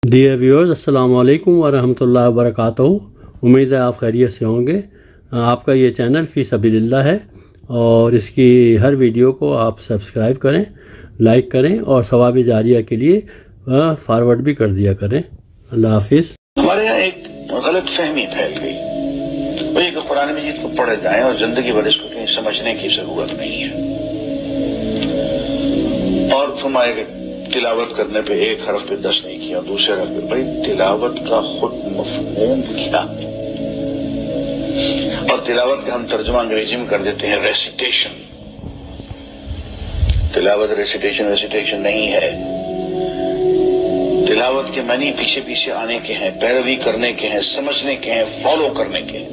Dear viewers, अस्सलाम वालेकुम वरहमतुल्लाहि वबरकातुहू। उम्मीद है आप खैरियत से होंगे। आपका ये चैनल फ़ी सबीलिल्लाह है और इसकी हर वीडियो को आप सब्सक्राइब करें, लाइक करें और सवाब जारिया के लिए फॉरवर्ड भी कर दिया करें। अल्लाह हाफिज़। हमारे यहाँ एक गलत फहमी फैल गई, वो ये कि कुरान मजीद को पढ़े जाएं और जिंदगी भर इसको कहीं समझने की जरूरत नहीं है। और फरमाया कि तिलावत करने पे एक हरफ पे 10 नहीं किया, दूसरे हरफ पे। भाई तिलावत का खुद मफहूम क्या है? और तिलावत का हम तर्जुमा अंग्रेजी में कर देते हैं रेसिटेशन। तिलावत रेसिटेशन नहीं है। तिलावत के मानी पीछे पीछे आने के हैं, पैरवी करने के हैं, समझने के हैं, फॉलो करने के हैं।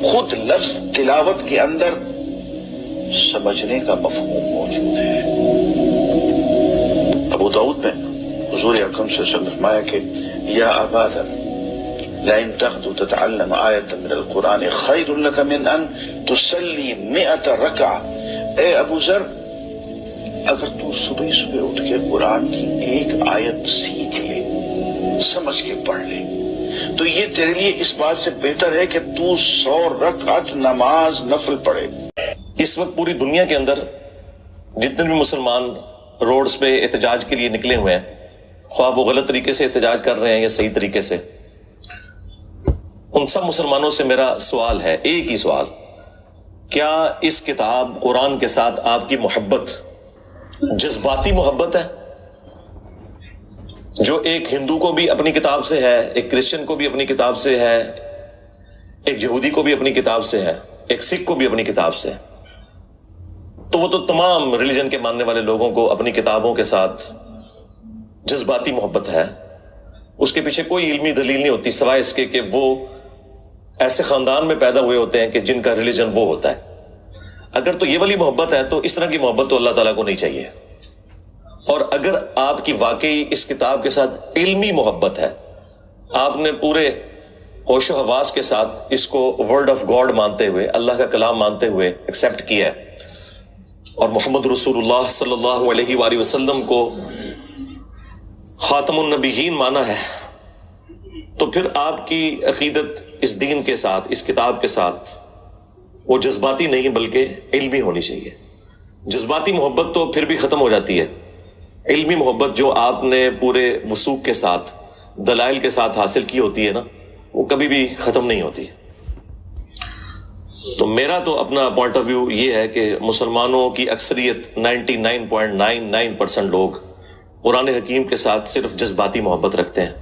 खुद लफ्ज तिलावत के अंदर समझने का मफहूम मौजूद है। अबू दाऊद में हुजूर अकरम सल्लल्लाहु अलैहि वसल्लम ने फरमाया कि या अबा दर लइन तग़दु ततअल्लम आयतन मिनल कुरान खैरुन लक मिन अन तुसल्ली 100 रकअ। ए अबू जर, अगर तू सुबह सुबह उठ के कुरान की एक आयत सीख ले, समझ के पढ़ ले, तो ये तेरे लिए इस बात से बेहतर है कि तू 100 रकअत नमाज नफल पढ़े। इस वक्त पूरी दुनिया के अंदर जितने भी मुसलमान रोड्स पे एहतजाज के लिए निकले हुए हैं, ख्वाह वो गलत तरीके से एहतजाज कर रहे हैं या सही तरीके से, उन सब मुसलमानों से मेरा सवाल है, एक ही सवाल, क्या इस किताब कुरान के साथ आपकी मोहब्बत जज्बाती मोहब्बत है, जो एक हिंदू को भी अपनी किताब से है, एक क्रिश्चियन को भी अपनी किताब से है, एक यहूदी को भी अपनी किताब से है, एक सिख को भी अपनी किताब से है? तो वो तो तमाम रिलीजन के मानने वाले लोगों को अपनी किताबों के साथ जज्बाती मोहब्बत है। उसके पीछे कोई इल्मी दलील नहीं होती सिवाय इसके कि वो ऐसे खानदान में पैदा हुए होते हैं कि जिनका रिलीजन वो होता है। अगर तो ये वाली मोहब्बत है तो इस तरह की मोहब्बत तो अल्लाह ताला को नहीं चाहिए। और अगर आपकी वाकई इस किताब के साथ इल्मी मोहब्बत है, आपने पूरे होशो हवास के साथ इसको वर्ड ऑफ गॉड मानते हुए, अल्लाह का कलाम मानते हुए एक्सेप्ट किया है और मोहम्मद रसूलुल्लाह सल्लल्लाहु अलैहि वसल्लम को खातमुन नबीयीन माना है, तो फिर आपकी अकीदत इस दीन के साथ, इस किताब के साथ वो जज्बाती नहीं बल्कि इल्मी होनी चाहिए। जज्बाती मोहब्बत तो फिर भी खत्म हो जाती है, इल्मी मोहब्बत जो आपने पूरे वसूख के साथ, दलाइल के साथ हासिल की होती है ना, वो कभी भी खत्म नहीं होती। तो मेरा तो अपना पॉइंट ऑफ व्यू ये है कि मुसलमानों की अक्सरियत 99.99% लोग कुरान हकीम के साथ सिर्फ जज्बाती मोहब्बत रखते हैं,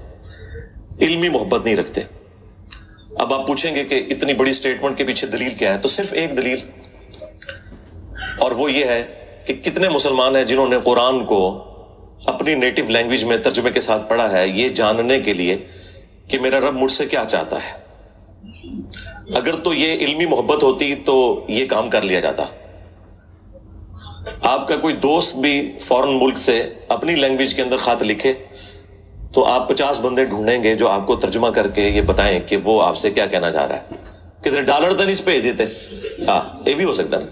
इल्मी मोहब्बत नहीं रखते। अब आप पूछेंगे कि इतनी बड़ी स्टेटमेंट के पीछे दलील क्या है, तो सिर्फ एक दलील, और वो ये है कि कितने मुसलमान हैं जिन्होंने कुरान को अपनी नेटिव लैंग्वेज में तर्जुमे के साथ पढ़ा है, ये जानने के लिए कि मेरा रब मुझसे क्या चाहता है। अगर तो ये इल्मी मोहब्बत होती तो ये काम कर लिया जाता। आपका कोई दोस्त भी फॉरेन मुल्क से अपनी लैंग्वेज के अंदर खात लिखे तो आप 50 बंदे ढूंढेंगे जो आपको तर्जुमा करके ये बताएं कि वो आपसे क्या कहना चाह रहा है। कितने डॉलर तो नहीं भेज देते। हाँ, ये भी हो सकता है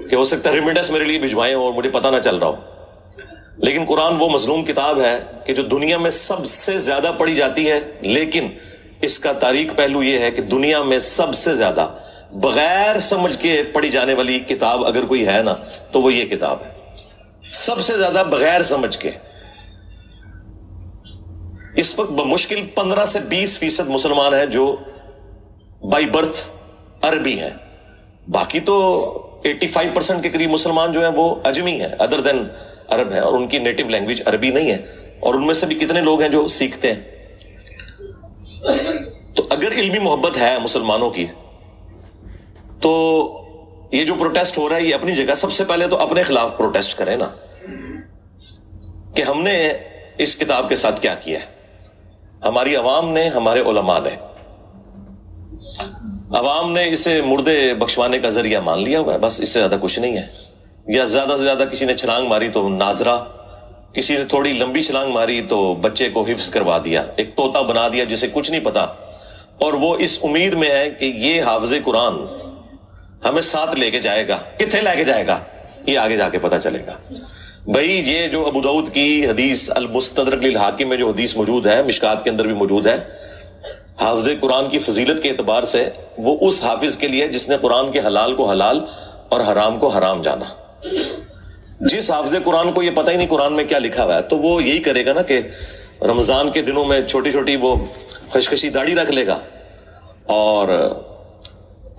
कि हो सकता है रिमिटेंस मेरे लिए भिजवाएं और मुझे पता ना चल रहा हो। लेकिन कुरान वो मजलूम किताब है कि जो दुनिया में सबसे ज्यादा पढ़ी जाती है, लेकिन इसका तारीख पहलू यह है कि दुनिया में सबसे ज्यादा बगैर समझ के पढ़ी जाने वाली किताब अगर कोई है ना, तो वो ये किताब है। सबसे ज्यादा बगैर समझ के। इस वक्त मुश्किल 15 से 20% मुसलमान हैं जो बाई बर्थ अरबी हैं। बाकी तो 85% के करीब मुसलमान जो हैं वो अजमी हैं, अदर देन अरब हैं, और उनकी नेटिव लैंग्वेज अरबी नहीं है। और उनमें से भी कितने लोग हैं जो सीखते हैं। तो अगर इल्मी मोहब्बत है मुसलमानों की, तो ये जो प्रोटेस्ट हो रहा है ये अपनी जगह, सबसे पहले तो अपने खिलाफ प्रोटेस्ट करें ना, कि हमने इस किताब के साथ क्या किया है। हमारी अवाम ने, हमारे उलमा ने, अवाम ने इसे मुर्दे बख्शवाने का जरिया मान लिया हुआ है, बस इससे ज्यादा कुछ नहीं है। या ज्यादा से ज्यादा किसी ने छलांग मारी तो नाजरा, किसी ने थोड़ी लंबी छलांग मारी तो बच्चे को हिफ्ज करवा दिया, एक तोता बना दिया जिसे कुछ नहीं पता, और वो इस उम्मीद में है कि ये हाफिज़े कुरान हमें साथ लेके जाएगा। किथे लेके जाएगा ये आगे जाके पता चलेगा। بھائی یہ جو ابو داؤد کی حدیث المستدرک للحاکم میں جو حدیث موجود ہے، مشکات کے اندر بھی موجود ہے، حافظ قرآن کی فضیلت کے اعتبار سے وہ اس حافظ کے لیے جس نے قرآن کے حلال کو حلال اور حرام کو حرام جانا. جس حافظ قرآن کو یہ پتہ ہی نہیں قرآن میں کیا لکھا ہوا ہے، تو وہ یہی کرے گا نا کہ رمضان کے دنوں میں چھوٹی چھوٹی وہ خشخشی داڑھی رکھ لے گا اور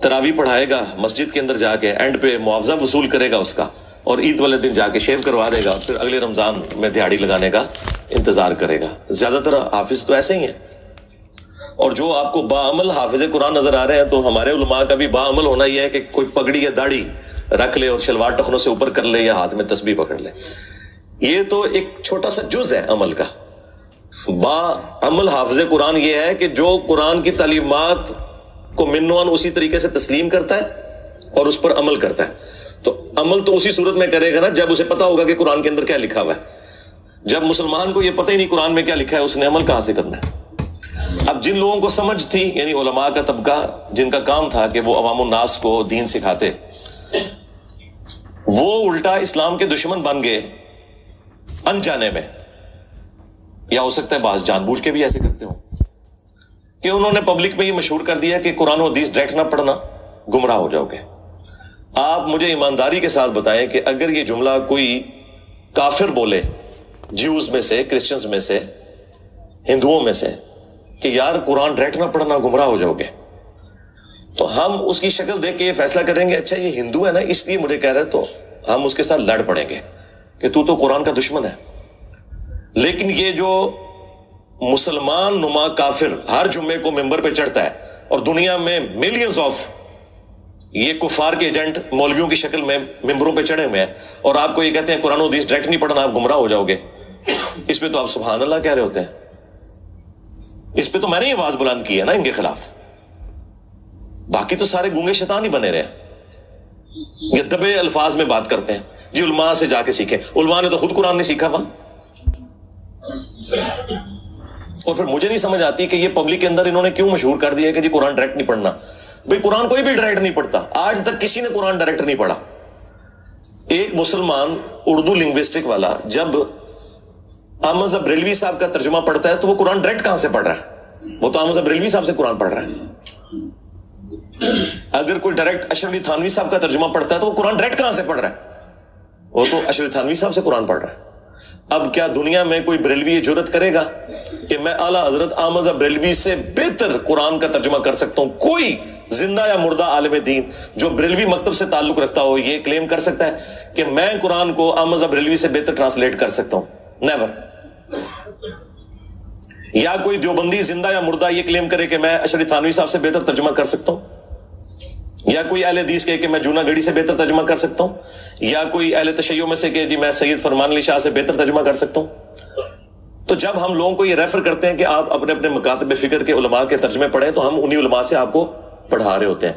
تراویح پڑھائے گا مسجد کے اندر جا کے، اینڈ پہ معاوضہ وصول کرے گا اس کا، اور عید والے دن جا کے شیو کروا دے گا، پھر اگلے رمضان میں دیہاڑی لگانے کا انتظار کرے گا. زیادہ تر حافظ تو ایسے ہی ہیں. اور جو آپ کو باعمل حافظ قرآن نظر آ رہے ہیں، تو ہمارے علماء کا بھی باعمل ہونا یہ ہے کہ کوئی پگڑی یا داڑھی رکھ لے اور شلوار ٹخنوں سے اوپر کر لے یا ہاتھ میں تسبیح پکڑ لے. یہ تو ایک چھوٹا سا جز ہے عمل کا. باعمل حافظ قرآن یہ ہے کہ جو قرآن کی تعلیمات کو منوان اسی طریقے سے تسلیم کرتا ہے اور اس پر عمل کرتا ہے. تو عمل تو اسی صورت میں کرے گا نا جب اسے پتا ہوگا کہ قرآن کے اندر کیا لکھا ہوا ہے. جب مسلمان کو یہ پتہ ہی نہیں قرآن میں کیا لکھا ہے، اس نے عمل کہاں سے کرنا ہے؟ اب جن لوگوں کو سمجھ تھی، یعنی علماء کا طبقہ جن کا کام تھا کہ وہ عوام الناس کو دین سکھاتے، وہ الٹا اسلام کے دشمن بن گئے انجانے میں، یا ہو سکتا ہے بعض جان بوجھ کے بھی ایسے کرتے ہوں، کہ انہوں نے پبلک میں یہ مشہور کر دیا کہ قرآن و حدیث ڈائریکٹ نہ پڑھنا، گمراہ ہو جاؤ گے. آپ مجھے ایمانداری کے ساتھ بتائیں کہ اگر یہ جملہ کوئی کافر بولے، جیوز میں سے، کرسچنز میں سے، ہندوؤں میں سے، کہ یار قرآن ڈائریکٹ نہ پڑھنا گمراہ ہو جاؤ گے، تو ہم اس کی شکل دیکھ کے یہ فیصلہ کریں گے اچھا یہ ہندو ہے نا اس لیے مجھے کہہ رہے، تو ہم اس کے ساتھ لڑ پڑیں گے کہ تو قرآن کا دشمن ہے. لیکن یہ جو مسلمان نما کافر ہر جمعے کو ممبر پہ چڑھتا ہے اور دنیا میں ملینز آف یہ کفار کے ایجنٹ مولویوں کی شکل میں ممبروں پہ چڑھے ہوئے ہیں، اور آپ کو یہ کہتے ہیں قرآن و حدیث ڈائریکٹ نہیں پڑھنا آپ گمراہ ہو جاؤ گے، اس پہ تو آپ سبحان اللہ کہہ رہے ہوتے ہیں. اس پہ تو میں نے یہ آواز بلند کی ہے نا ان کے خلاف. باقی تو سارے گونگے شیطان ہی بنے رہے ہیں، یہ دبے الفاظ میں بات کرتے ہیں. جی علماء سے جا کے سیکھیں، علماء نے تو خود قرآن نہیں سیکھا ہوا. اور پھر مجھے نہیں سمجھ آتی کہ یہ پبلک کے اندر انہوں نے کیوں مشہور کر دیا کہ جی قرآن ڈائریکٹ نہیں پڑھنا. بھئی قرآن کوئی بھی ڈائریکٹ نہیں پڑھتا، آج تک کسی نے قرآن ڈائریکٹ نہیں پڑھا. ایک مسلمان اردو لنگوسٹک والا جب احمد بریلوی صاحب کا ترجمہ پڑھتا ہے تو وہ قرآن ڈائریکٹ کہاں سے پڑھ رہا ہے؟ وہ تو احمد بریلوی صاحب سے قرآن پڑھ رہا ہے. اگر کوئی ڈائریکٹ اشرف علی تھانوی صاحب کا ترجمہ پڑھتا ہے تو وہ قرآن ڈائریکٹ کہاں سے پڑھ رہا ہے؟ وہ تو اشرف علی تھانوی صاحب سے قرآن پڑھ رہا ہے. اب کیا دنیا میں کوئی بریلوی یہ جرت کرے گا کہ میں اعلیٰ حضرت احمد بریلوی سے بہتر قرآن کا ترجمہ کر سکتا ہوں؟ کوئی زندہ یا مردہ عالم دین جو بریلوی مکتب سے تعلق رکھتا ہو یہ کلیم کر سکتا ہے کہ میں قرآن کو احمد بریلوی سے بہتر ٹرانسلیٹ کر سکتا ہوں؟ نیور. یا کوئی دیوبندی زندہ یا مردہ یہ کلیم کرے کہ میں اشرف تھانوی صاحب سے بہتر ترجمہ کر سکتا ہوں؟ یا کوئی اہل حدیث کہے کہ میں جونا گڑھی سے بہتر ترجمہ کر سکتا ہوں؟ یا کوئی اہل تشیع میں سے کہ جی میں سید فرمان علی شاہ سے بہتر ترجمہ کر سکتا ہوں؟ تو جب ہم لوگوں کو یہ ریفر کرتے ہیں کہ آپ اپنے اپنے مکاتب فکر کے علماء کے ترجمے پڑھیں تو ہم انہی علماء سے آپ کو پڑھا رہے ہوتے ہیں.